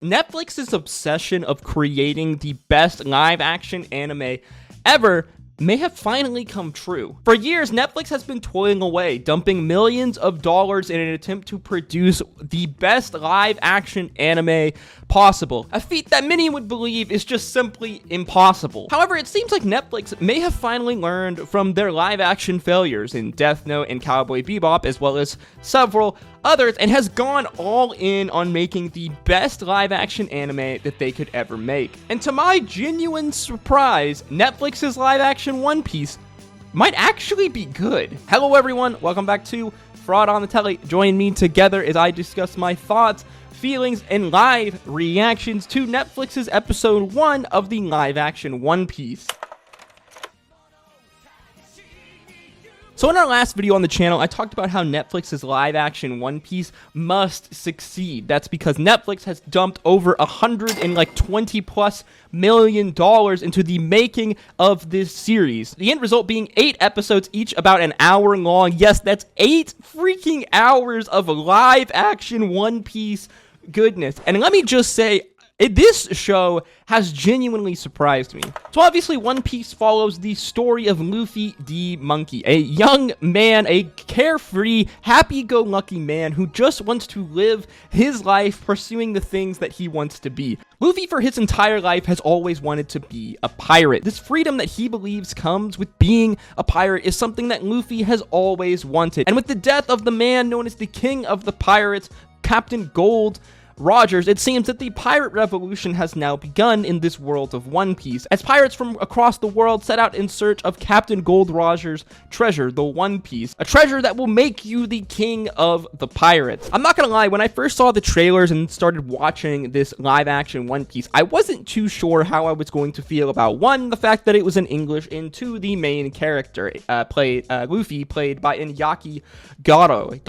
Netflix's obsession of creating the best live-action anime ever may have finally come true. For years, Netflix has been toiling away, dumping millions of dollars in an attempt to produce the best live-action anime possible, a feat that many would believe is just simply impossible. However, it seems like Netflix may have finally learned from their live-action failures in Death Note and Cowboy Bebop, as well as several others, and has gone all in on making the best live-action anime that they could ever make. And to my genuine surprise, Netflix's live-action One Piece might actually be good. Hello everyone, welcome back to Fraud on the Telly. Join me together as I discuss my thoughts, feelings, and live reactions to Netflix's episode 1 of the live-action One Piece. So in our last video on the channel, I talked about how Netflix's live-action One Piece must succeed. That's because Netflix has dumped over $120+ million into the making of this series. The end result being 8 episodes, each about an hour long. Yes, that's 8 freaking hours of live-action One Piece goodness. And let me just say, this show has genuinely surprised me. So obviously, One Piece follows the story of Luffy the Monkey, a young man, a carefree, happy-go-lucky man who just wants to live his life pursuing the things that he wants to be. Luffy, for his entire life, has always wanted to be a pirate. This freedom that he believes comes with being a pirate is something that Luffy has always wanted. And with the death of the man known as the King of the Pirates, Captain Gold Rogers, it seems that the pirate revolution has now begun in this world of One Piece, as pirates from across the world set out in search of Captain Gold Rogers' treasure, the One Piece, a treasure that will make you the king of the pirates. I'm not gonna lie, when I first saw the trailers and started watching this live-action One Piece, I wasn't too sure how I was going to feel about, 1, the fact that it was in English, and 2, the main character, Luffy, played by Iñaki Godoy.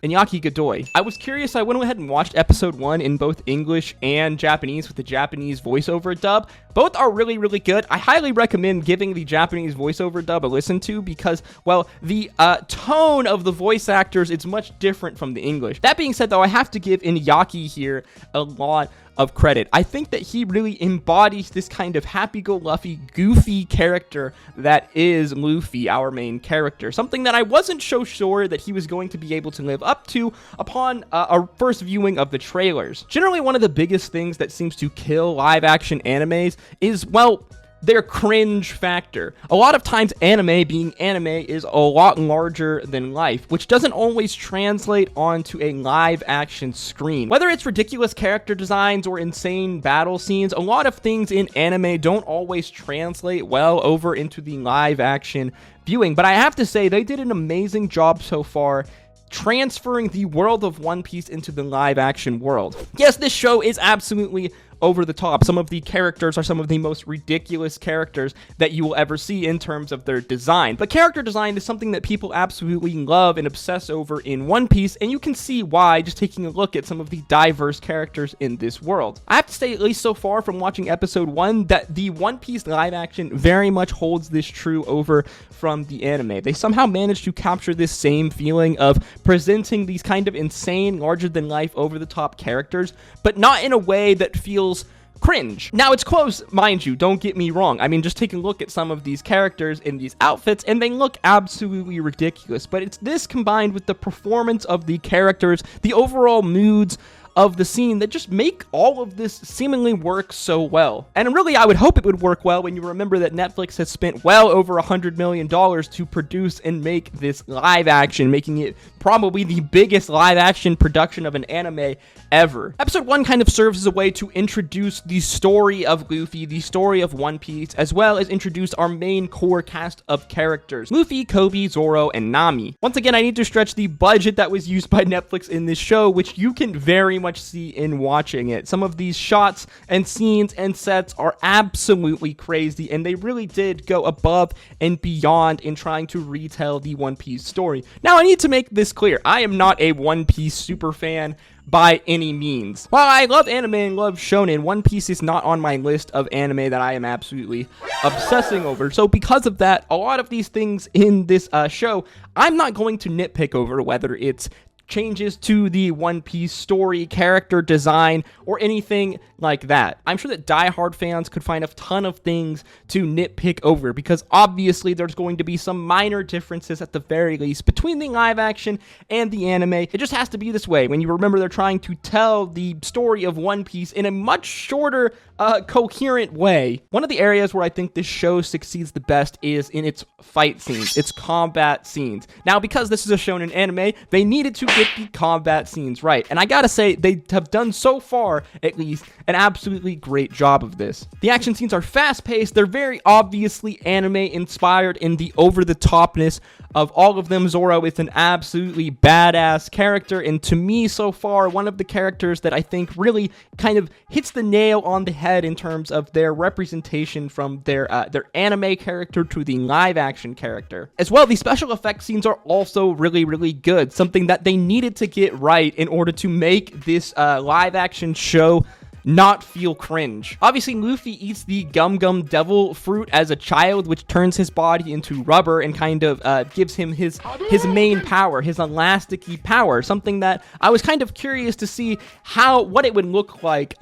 Iñaki Godoy. I was curious, I went ahead and watched episode 1 in both English and Japanese with the Japanese voiceover dub. Both are really, really good. I highly recommend giving the Japanese voiceover dub a listen to because, well, the tone of the voice actors is much different from the English. That being said, though, I have to give Iñaki here a lot of credit. I think that he really embodies this kind of happy-go-lucky, goofy character that is Luffy, our main character. Something that I wasn't so sure that he was going to be able to live up to upon our first viewing of the trailers. Generally, one of the biggest things that seems to kill live-action animes is, well, their cringe factor. A lot of times anime being anime is a lot larger than life, which doesn't always translate onto a live action screen. Whether it's ridiculous character designs or insane battle scenes, a lot of things in anime don't always translate well over into the live action viewing. But I have to say, they did an amazing job so far transferring the world of One Piece into the live action world. Yes, this show is absolutely over the top. Some of the characters are some of the most ridiculous characters that you will ever see in terms of their design. But character design is something that people absolutely love and obsess over in One Piece, and you can see why just taking a look at some of the diverse characters in this world. I have to say, at least so far from watching episode 1, that the One Piece live action very much holds this true over from the anime. They somehow managed to capture this same feeling of presenting these kind of insane, larger-than-life, over-the-top characters, but not in a way that feels cringe. Now, it's close, mind you, don't get me wrong. I mean, just take a look at some of these characters in these outfits, and they look absolutely ridiculous, but it's this combined with the performance of the characters, the overall moods of the scene that just make all of this seemingly work so well. And really, I would hope it would work well when you remember that Netflix has spent well over $100 million to produce and make this live action, making it probably the biggest live action production of an anime ever. Episode 1 kind of serves as a way to introduce the story of Luffy, the story of One Piece, as well as introduce our main core cast of characters, Luffy, Kobe, Zoro, and Nami. Once again, I need to stretch the budget that was used by Netflix in this show, which you can very much see in watching it. Some of these shots and scenes and sets are absolutely crazy, and they really did go above and beyond in trying to retell the One Piece story. Now, I need to make this clear. I am not a One Piece super fan by any means. While I love anime and love shonen, One Piece is not on my list of anime that I am absolutely obsessing over. So because of that, a lot of these things in this show, I'm not going to nitpick over whether it's changes to the One Piece story, character design, or anything like that. I'm sure that diehard fans could find a ton of things to nitpick over, because obviously there's going to be some minor differences at the very least between the live action and the anime. It just has to be this way when you remember they're trying to tell the story of One Piece in a much shorter, coherent way. One of the areas where I think this show succeeds the best is in its fight scenes, its combat scenes. Now, because this is a shonen anime, they needed to get the combat scenes right, and I gotta say, they have done so far, at least, an absolutely great job of this. The action scenes are fast-paced, they're very obviously anime-inspired in the over-the-topness of all of them. Zoro is an absolutely badass character, and to me, so far, one of the characters that I think really kind of hits the nail on the head in terms of their representation from their anime character to the live-action character. As well, the special effects scenes are also really, really good, something that they needed to get right in order to make this live-action show not feel cringe. Obviously, Luffy eats the Gum Gum Devil fruit as a child, which turns his body into rubber and kind of gives him his main power, his elasticy power, something that I was kind of curious to see what it would look like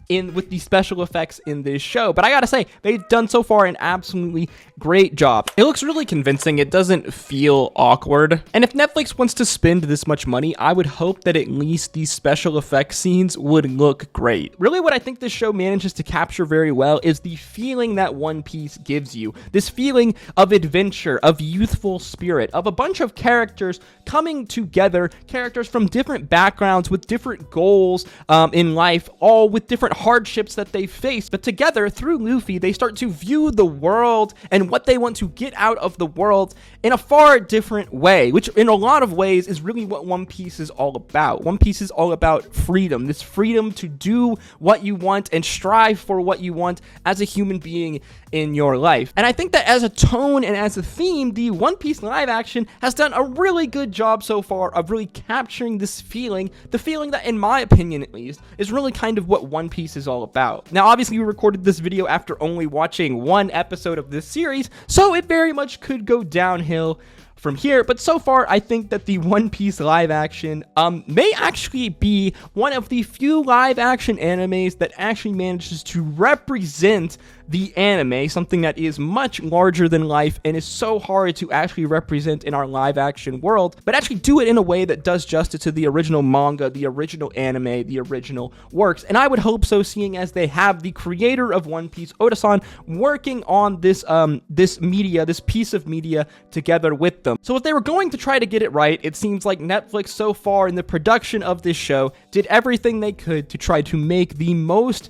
with the special effects in this show. But I gotta say, they've done so far an absolutely great job. It looks really convincing. It doesn't feel awkward. And if Netflix wants to spend this much money, I would hope that at least these special effects scenes would look great. Really, what I think this show manages to capture very well is the feeling that One Piece gives you. This feeling of adventure, of youthful spirit, of a bunch of characters coming together, characters from different backgrounds with different goals in life, all with different hardships that they face, but together through Luffy they start to view the world and what they want to get out of the world in a far different way, which in a lot of ways is really what One Piece is all about. One Piece is all about freedom, this freedom to do what you want and strive for what you want as a human being in your life. And I think that as a tone and as a theme, the One Piece live action has done a really good job so far of really capturing this feeling, the feeling that, in my opinion at least, is really kind of what One Piece is all about. Now, obviously, we recorded this video after only watching one episode of this series, so it very much could go downhill from here, but so far I think that the One Piece live action may actually be one of the few live action animes that actually manages to represent the anime, something that is much larger than life and is so hard to actually represent in our live action world, but actually do it in a way that does justice to the original manga, the original anime, the original works. And I would hope so, seeing as they have the creator of One Piece, Oda-san, working on this this piece of media together with them. So if they were going to try to get it right, it seems like Netflix so far in the production of this show did everything they could to try to make the most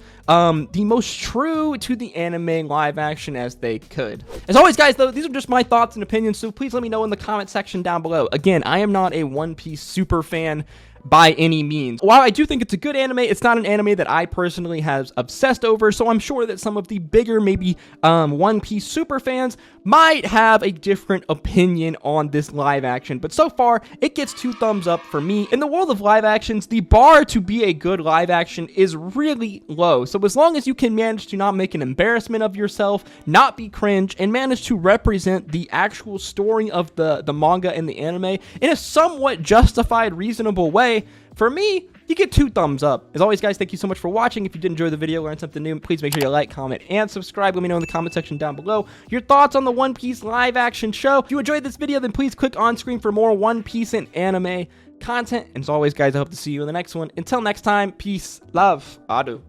true to the anime live action as they could. As always, guys, though, these are just my thoughts and opinions, so please let me know in the comment section down below. Again, I am not a One Piece super fan by any means. While I do think it's a good anime, it's not an anime that I personally have obsessed over, so I'm sure that some of the bigger, maybe One Piece super fans might have a different opinion on this live action, but so far, it gets 2 thumbs up for me. In the world of live actions, the bar to be a good live action is really low, so as long as you can manage to not make an embarrassment of yourself, not be cringe, and manage to represent the actual story of the manga and the anime in a somewhat justified, reasonable way, for me, you get 2 thumbs up. As always, guys, thank you so much for watching. If you did enjoy the video, learn something new, please make sure you like, comment, and subscribe. Let me know in the comment section down below your thoughts on the One Piece live action show. If you enjoyed this video, then please click on screen for more One Piece and anime content. And as always, guys, I hope to see you in the next one. Until next time, peace, love, adu.